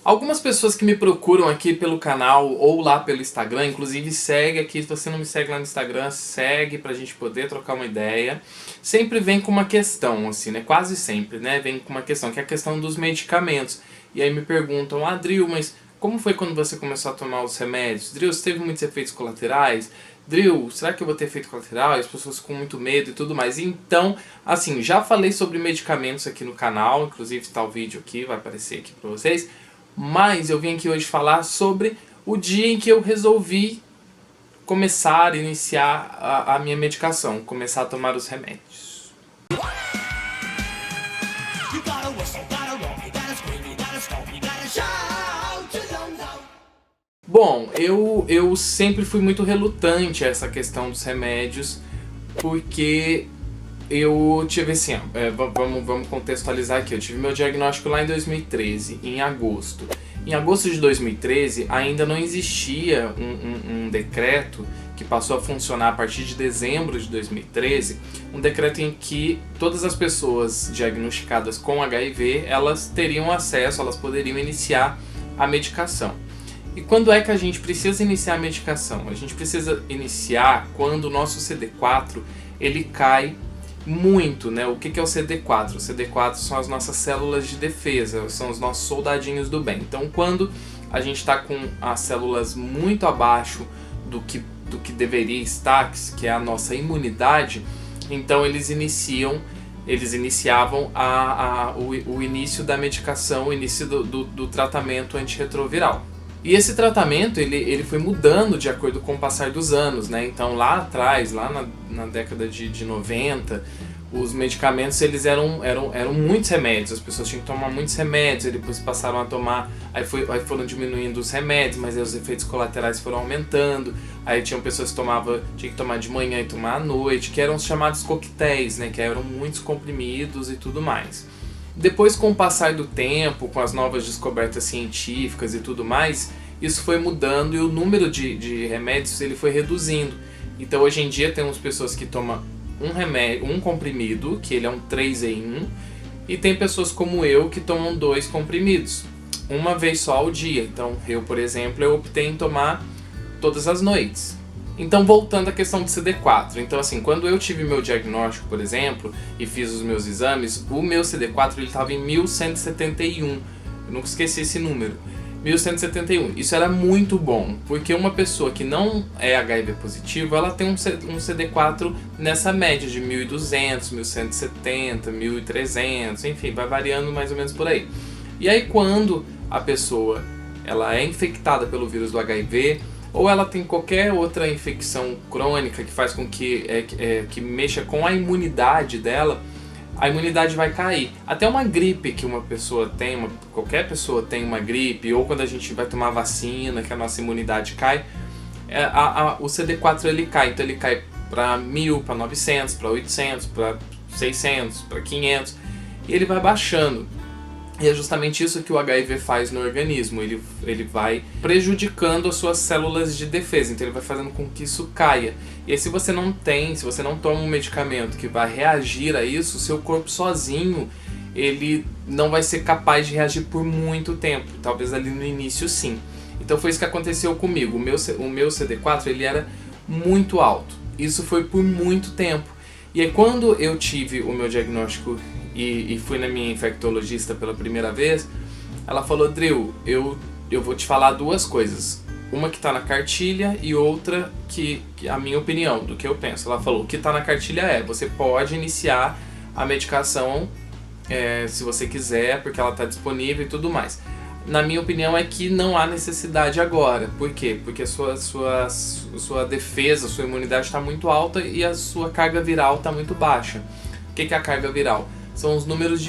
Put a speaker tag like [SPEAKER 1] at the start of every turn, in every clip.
[SPEAKER 1] Algumas pessoas que me procuram aqui pelo canal ou lá pelo Instagram, inclusive segue aqui, se você não me segue lá no Instagram, segue pra gente poder trocar uma ideia. Sempre vem com uma questão, assim, né? Quase sempre, né? Vem com uma questão, que é a questão dos medicamentos. E aí me perguntam, Dril, mas como foi quando você começou a tomar os remédios? Dril, você teve muitos efeitos colaterais? Dril, será que eu vou ter efeito colateral? E as pessoas com muito medo e tudo mais. Então, assim, já falei sobre medicamentos aqui no canal, inclusive está o vídeo aqui, vai aparecer aqui pra vocês. Mas eu vim aqui hoje falar sobre o dia em que eu resolvi começar, iniciar a minha medicação, começar a tomar os remédios. Bom, eu sempre fui muito relutante a essa questão dos remédios, porque eu tive assim, vamos contextualizar aqui, eu tive meu diagnóstico lá em 2013, em agosto. Em agosto de 2013 ainda não existia um decreto que passou a funcionar a partir de dezembro de 2013, um decreto em que todas as pessoas diagnosticadas com HIV, elas teriam acesso, elas poderiam iniciar a medicação. E quando é que a gente precisa iniciar a medicação? A gente precisa iniciar quando o nosso CD4 ele cai muito, né? O que é o CD4? O CD4 são as nossas células de defesa, são os nossos soldadinhos do bem. Então, quando a gente está com as células muito abaixo do que deveria estar, que é a nossa imunidade, então eles iniciavam o início da medicação, o início do tratamento antirretroviral. E esse tratamento ele foi mudando de acordo com o passar dos anos, né? Então lá atrás, lá na década de 90, os medicamentos eles eram muitos remédios, as pessoas tinham que tomar muitos remédios, e depois passaram a tomar, aí foram diminuindo os remédios, mas aí os efeitos colaterais foram aumentando, aí tinham pessoas que tinha que tomar de manhã e tomar à noite, que eram os chamados coquetéis, né? Que eram muitos comprimidos e tudo mais. Depois, com o passar do tempo, com as novas descobertas científicas e tudo mais, isso foi mudando e o número de remédios ele foi reduzindo. Então, hoje em dia, temos pessoas que tomam um comprimido, que ele é um 3 em 1, e tem pessoas como eu que tomam 2 comprimidos, uma vez só ao dia. Então, eu, por exemplo, eu optei em tomar todas as noites. Então, voltando à questão do CD4, então assim, quando eu tive meu diagnóstico, por exemplo, e fiz os meus exames, o meu CD4 estava em 1171, eu nunca esqueci esse número, 1171, isso era muito bom, porque uma pessoa que não é HIV positivo, ela tem um CD4 nessa média de 1200, 1170, 1300, enfim, vai variando mais ou menos por aí. E aí quando a pessoa ela é infectada pelo vírus do HIV, ou ela tem qualquer outra infecção crônica que faz com que mexa com a imunidade dela, a imunidade vai cair. Até uma gripe que uma pessoa tem, qualquer pessoa tem uma gripe, ou quando a gente vai tomar vacina, que a nossa imunidade cai, o CD4 ele cai. Então ele cai para 1000, para 900, para 800, para 600, para 500, e ele vai baixando. E é justamente isso que o HIV faz no organismo, ele vai prejudicando as suas células de defesa, então ele vai fazendo com que isso caia. E aí se você não toma um medicamento que vai reagir a isso, o seu corpo sozinho, ele não vai ser capaz de reagir por muito tempo, talvez ali no início sim. Então foi isso que aconteceu comigo, o meu CD4 ele era muito alto, isso foi por muito tempo. E aí quando eu tive o meu diagnóstico e fui na minha infectologista pela primeira vez, ela falou, Dril, eu vou te falar duas coisas. Uma que está na cartilha e outra que a minha opinião, do que eu penso. Ela falou, o que está na cartilha você pode iniciar a medicação se você quiser, porque ela está disponível e tudo mais. Na minha opinião é que não há necessidade agora. Por quê? Porque a sua defesa, a sua imunidade está muito alta e a sua carga viral está muito baixa. O que é a carga viral? São os números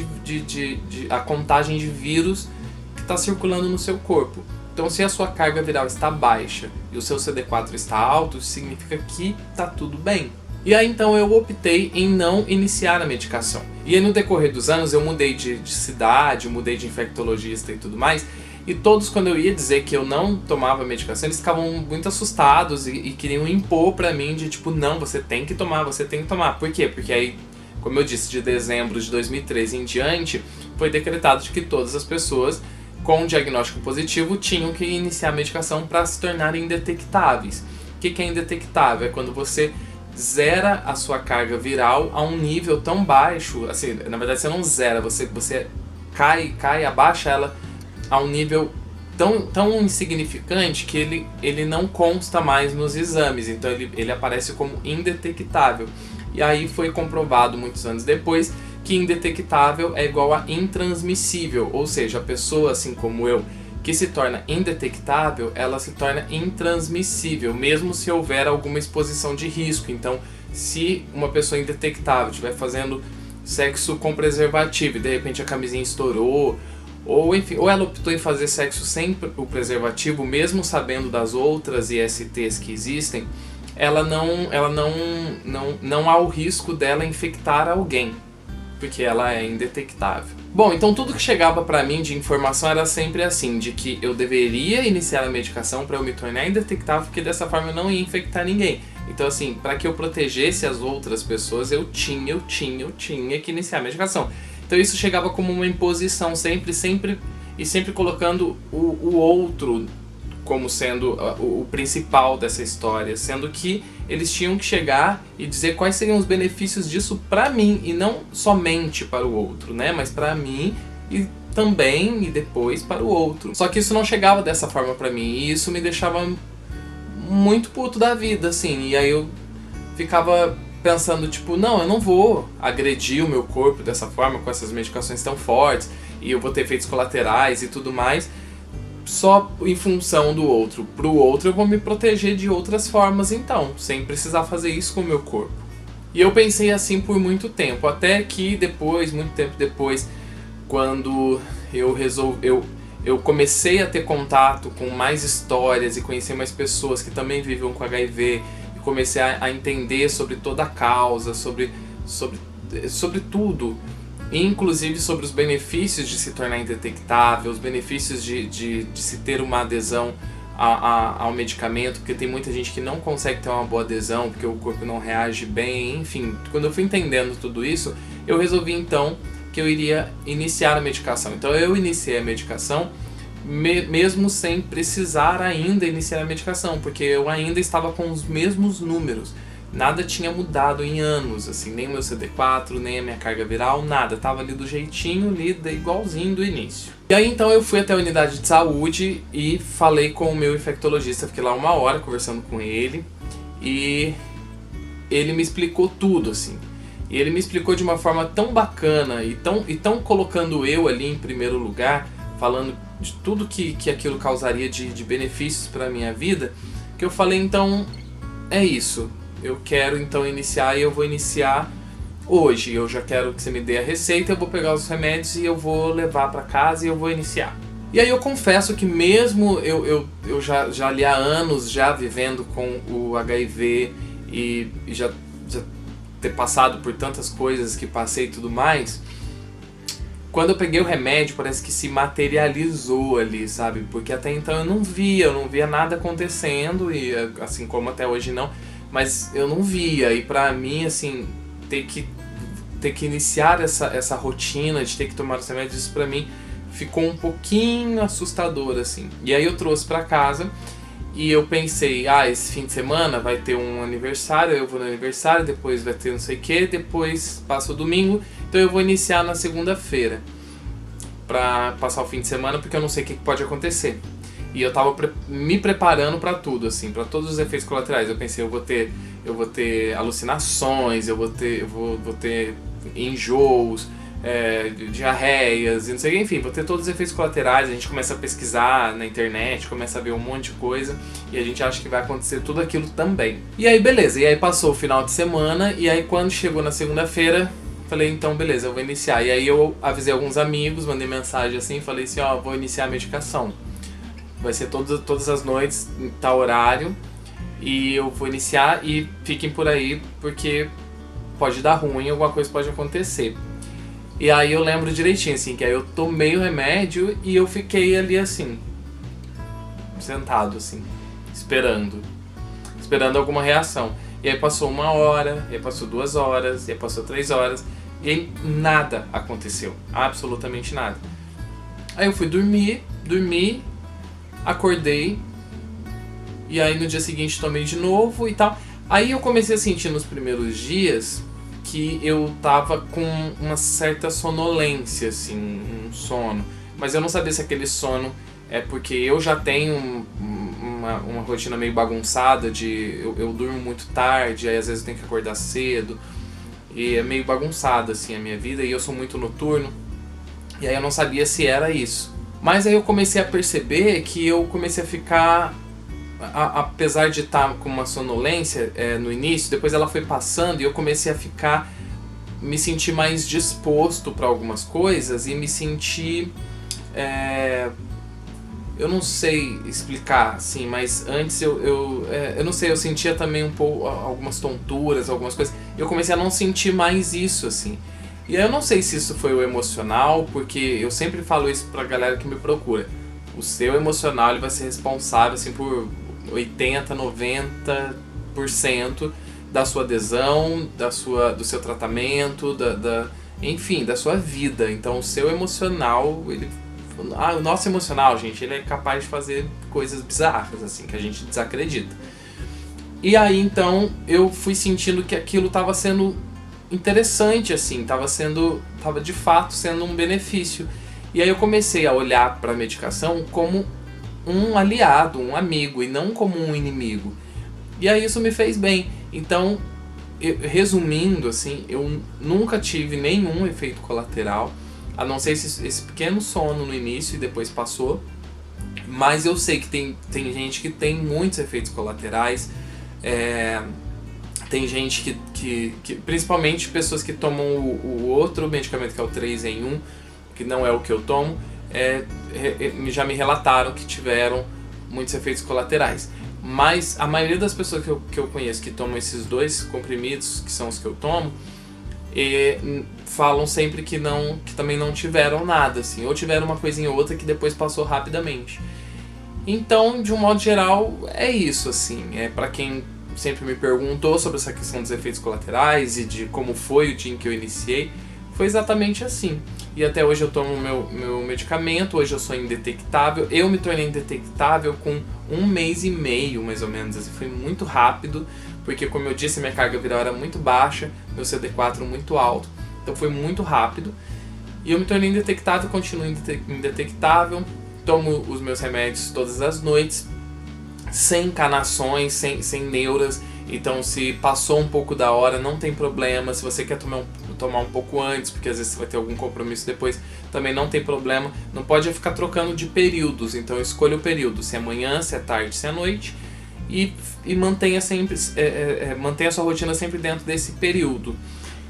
[SPEAKER 1] a contagem de vírus que está circulando no seu corpo. Então, se a sua carga viral está baixa e o seu CD4 está alto, isso significa que está tudo bem. E aí, então, eu optei em não iniciar a medicação. E aí, no decorrer dos anos, eu mudei de cidade, mudei de infectologista e tudo mais. E todos, quando eu ia dizer que eu não tomava medicação, eles ficavam muito assustados e queriam impor pra mim de tipo, não, você tem que tomar, você tem que tomar. Por quê? Porque aí, como eu disse, de dezembro de 2013 em diante, foi decretado de que todas as pessoas com diagnóstico positivo tinham que iniciar a medicação para se tornarem indetectáveis. O que é indetectável? É quando você zera a sua carga viral a um nível tão baixo, assim, na verdade você não zera, você abaixa ela a um nível tão insignificante que ele não consta mais nos exames, então ele aparece como indetectável. E aí foi comprovado muitos anos depois que indetectável é igual a intransmissível, ou seja, a pessoa, assim como eu, que se torna indetectável, ela se torna intransmissível, mesmo se houver alguma exposição de risco. Então, se uma pessoa indetectável estiver fazendo sexo com preservativo e de repente a camisinha estourou, ou enfim, ou ela optou em fazer sexo sem o preservativo, mesmo sabendo das outras ISTs que existem, não há o risco dela infectar alguém, porque ela é indetectável. Bom, então tudo que chegava pra mim de informação era sempre assim, de que eu deveria iniciar a medicação para eu me tornar indetectável, porque dessa forma eu não ia infectar ninguém. Então assim, para que eu protegesse as outras pessoas, eu tinha que iniciar a medicação. Então isso chegava como uma imposição, sempre colocando o outro como sendo o principal dessa história, sendo que eles tinham que chegar e dizer quais seriam os benefícios disso pra mim, e não somente para o outro, né? Mas pra mim e também e depois para o outro. Só que isso não chegava dessa forma pra mim, e isso me deixava muito puto da vida, assim. E aí eu ficava pensando, tipo, não, eu não vou agredir o meu corpo dessa forma, com essas medicações tão fortes, e eu vou ter efeitos colaterais e tudo mais, só em função do outro. Pro outro eu vou me proteger de outras formas então, sem precisar fazer isso com o meu corpo. E eu pensei assim por muito tempo, até que depois, muito tempo depois, quando eu comecei a ter contato com mais histórias e conhecer mais pessoas que também vivem com HIV, e comecei a entender sobre toda a causa, sobre tudo, inclusive sobre os benefícios de se tornar indetectável, os benefícios de se ter uma adesão ao medicamento, porque tem muita gente que não consegue ter uma boa adesão, porque o corpo não reage bem, enfim. Quando eu fui entendendo tudo isso, eu resolvi então que eu iria iniciar a medicação. Então eu iniciei a medicação mesmo sem precisar ainda iniciar a medicação, porque eu ainda estava com os mesmos números. Nada tinha mudado em anos, assim, nem o meu CD4, nem a minha carga viral, nada. Tava ali do jeitinho, igualzinho do início. E aí então eu fui até a unidade de saúde e falei com o meu infectologista, fiquei lá 1 hora conversando com ele, e ele me explicou tudo, assim. E ele me explicou de uma forma tão bacana e tão colocando eu ali em primeiro lugar, falando de tudo que aquilo causaria de benefícios para a minha vida, que eu falei, então, é isso. Eu quero então iniciar, e eu vou iniciar hoje. Eu já quero que você me dê a receita, eu vou pegar os remédios e eu vou levar para casa e eu vou iniciar. E aí eu confesso que mesmo eu já ali há anos já vivendo com o HIV e já ter passado por tantas coisas que passei e tudo mais, quando eu peguei o remédio parece que se materializou ali, sabe? Porque até então eu não via nada acontecendo, e assim como até hoje não, mas eu não via, e pra mim, assim, ter que iniciar essa rotina de ter que tomar os remédios, isso pra mim ficou um pouquinho assustador, assim. E aí eu trouxe pra casa, e eu pensei, esse fim de semana vai ter um aniversário, eu vou no aniversário, depois vai ter não sei o que, depois passa o domingo, então eu vou iniciar na segunda-feira, pra passar o fim de semana, porque eu não sei o que pode acontecer. E eu tava me preparando pra tudo, assim, pra todos os efeitos colaterais. Eu pensei, eu vou ter alucinações, eu vou ter enjoos, diarreias, e não sei o que, enfim, vou ter todos os efeitos colaterais. A gente começa a pesquisar na internet, começa a ver um monte de coisa, e a gente acha que vai acontecer tudo aquilo também. E aí beleza, e aí passou o final de semana, e aí quando chegou na segunda-feira, falei, então beleza, eu vou iniciar. E aí eu avisei alguns amigos, mandei mensagem assim, falei assim, vou iniciar a medicação. Vai ser todas as noites, em tal horário, e eu vou iniciar, e fiquem por aí, porque pode dar ruim, alguma coisa pode acontecer. E aí eu lembro direitinho, assim, que aí eu tomei o remédio e eu fiquei ali, assim, sentado, assim, esperando alguma reação. E aí passou 1 hora, e aí passou 2 horas, e aí passou 3 horas, e aí nada aconteceu, absolutamente nada. Aí eu fui dormir, dormi, acordei, e aí no dia seguinte tomei de novo e tal. Aí eu comecei a sentir nos primeiros dias que eu tava com uma certa sonolência, assim, um sono. Mas eu não sabia se aquele sono é porque eu já tenho uma rotina meio bagunçada, eu durmo muito tarde, aí às vezes eu tenho que acordar cedo. E é meio bagunçada assim a minha vida, e eu sou muito noturno. E aí eu não sabia se era isso. Mas aí eu comecei a perceber que eu comecei a ficar... apesar de estar com uma sonolência no início, depois ela foi passando e eu comecei a ficar... me sentir mais disposto para algumas coisas e me sentir... eu não sei explicar, assim, mas antes eu não sei, eu sentia também um pouco algumas tonturas, algumas coisas. Eu comecei a não sentir mais isso, assim. E aí eu não sei se isso foi o emocional, porque eu sempre falo isso pra galera que me procura. O seu emocional ele vai ser responsável, assim, por 80, 90% da sua adesão, do seu tratamento, enfim, da sua vida. Então o seu emocional, o nosso emocional, gente, ele é capaz de fazer coisas bizarras, assim, que a gente desacredita. E aí, então, eu fui sentindo que aquilo estava sendo interessante, assim, estava de fato sendo um benefício. E aí eu comecei a olhar para a medicação como um aliado, um amigo, e não como um inimigo. E aí isso me fez bem. Então, resumindo, assim, eu nunca tive nenhum efeito colateral, a não ser esse pequeno sono no início e depois passou. Mas eu sei que tem gente que tem muitos efeitos colaterais. Tem gente que principalmente pessoas que tomam o outro medicamento, que é o 3 em 1, que não é o que eu tomo, já me relataram que tiveram muitos efeitos colaterais. Mas a maioria das pessoas que eu conheço que tomam esses dois comprimidos, que são os que eu tomo, falam sempre que também não tiveram nada, assim, ou tiveram uma coisinha ou outra que depois passou rapidamente. Então, de um modo geral, é isso, assim. Para quem sempre me perguntou sobre essa questão dos efeitos colaterais e de como foi o dia em que eu iniciei, foi exatamente assim. E até hoje eu tomo meu medicamento, hoje eu sou indetectável. Eu me tornei indetectável com 1 mês e meio, mais ou menos, assim, foi muito rápido, porque, como eu disse, minha carga viral era muito baixa, meu CD4 muito alto, então foi muito rápido. E eu me tornei indetectável, continuo indetectável, tomo os meus remédios todas as noites, sem encanações, sem neuras. Então, se passou um pouco da hora, não tem problema. Se você quer tomar um pouco antes, porque às vezes você vai ter algum compromisso depois, também não tem problema. Não pode ficar trocando de períodos, então escolha o período, se é manhã, se é tarde, se é noite, e mantenha sempre, mantenha a sua rotina sempre dentro desse período.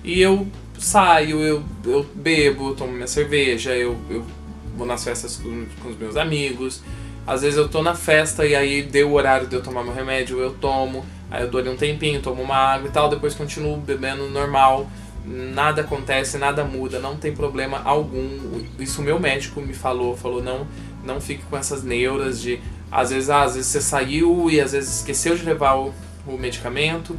[SPEAKER 1] E eu saio, eu bebo, eu tomo minha cerveja, eu vou nas festas com os meus amigos. Às vezes eu tô na festa e aí deu o horário de eu tomar meu remédio, eu tomo. Aí eu dou ali um tempinho, tomo uma água e tal, depois continuo bebendo normal. Nada acontece, nada muda, não tem problema algum. Isso o meu médico me falou não fique com essas neuras de... Às vezes você saiu e às vezes esqueceu de levar o medicamento,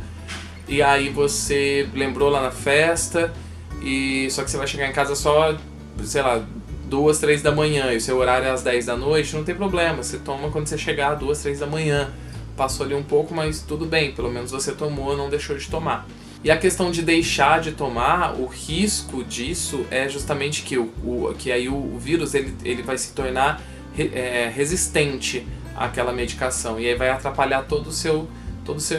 [SPEAKER 1] e aí você lembrou lá na festa, e só que você vai chegar em casa só, sei lá, 2, 3 da manhã, e o seu horário é às 10 da noite, não tem problema, você toma quando você chegar às 2, 3 da manhã. Passou ali um pouco, mas tudo bem, pelo menos você tomou, não deixou de tomar. E a questão de deixar de tomar, o risco disso é justamente que aí o vírus ele vai se tornar resistente àquela medicação, e aí vai atrapalhar todo o seu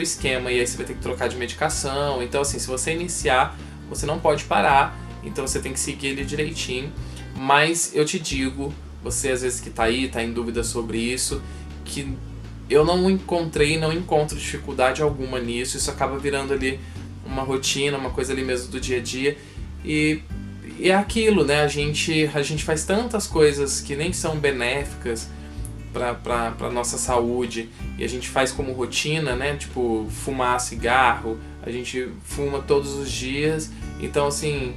[SPEAKER 1] esquema, e aí você vai ter que trocar de medicação. Então, assim, se você iniciar, você não pode parar, então você tem que seguir ele direitinho. Mas eu te digo, você às vezes que tá aí, tá em dúvida sobre isso, que eu não encontro dificuldade alguma nisso. Isso acaba virando ali uma rotina, uma coisa ali mesmo do dia a dia. E é aquilo, né? A gente faz tantas coisas que nem são benéficas para nossa saúde, e a gente faz como rotina, né? Tipo, fumar cigarro, a gente fuma todos os dias. Então, assim,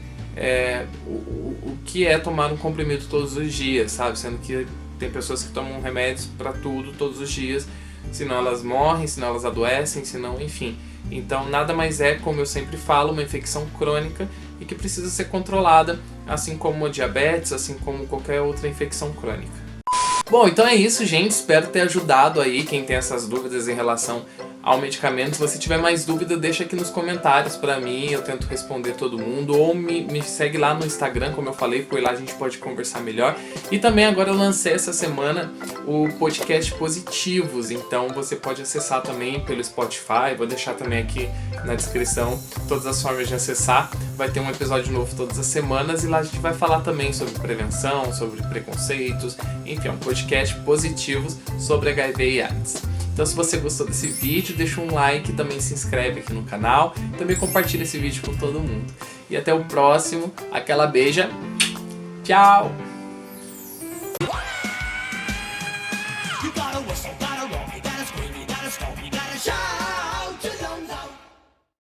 [SPEAKER 1] o que é tomar um comprimido todos os dias, sabe? Sendo que tem pessoas que tomam remédios para tudo todos os dias, senão elas morrem, senão elas adoecem, senão, enfim. Então nada mais é, como eu sempre falo, uma infecção crônica e que precisa ser controlada, assim como a diabetes, assim como qualquer outra infecção crônica. Bom, então é isso, gente. Espero ter ajudado aí quem tem essas dúvidas em relação ao medicamento. Se você tiver mais dúvida, deixa aqui nos comentários pra mim, eu tento responder todo mundo. Ou me segue lá no Instagram, como eu falei, por lá a gente pode conversar melhor. E também agora eu lancei essa semana o podcast Positivos, então você pode acessar também pelo Spotify. Vou deixar também aqui na descrição todas as formas de acessar. Vai ter um episódio novo todas as semanas e lá a gente vai falar também sobre prevenção, sobre preconceitos, enfim, é um podcast Positivos sobre HIV e AIDS. Então se você gostou desse vídeo, deixa um like, também se inscreve aqui no canal, também compartilha esse vídeo com todo mundo. E até o próximo, aquela beija, tchau!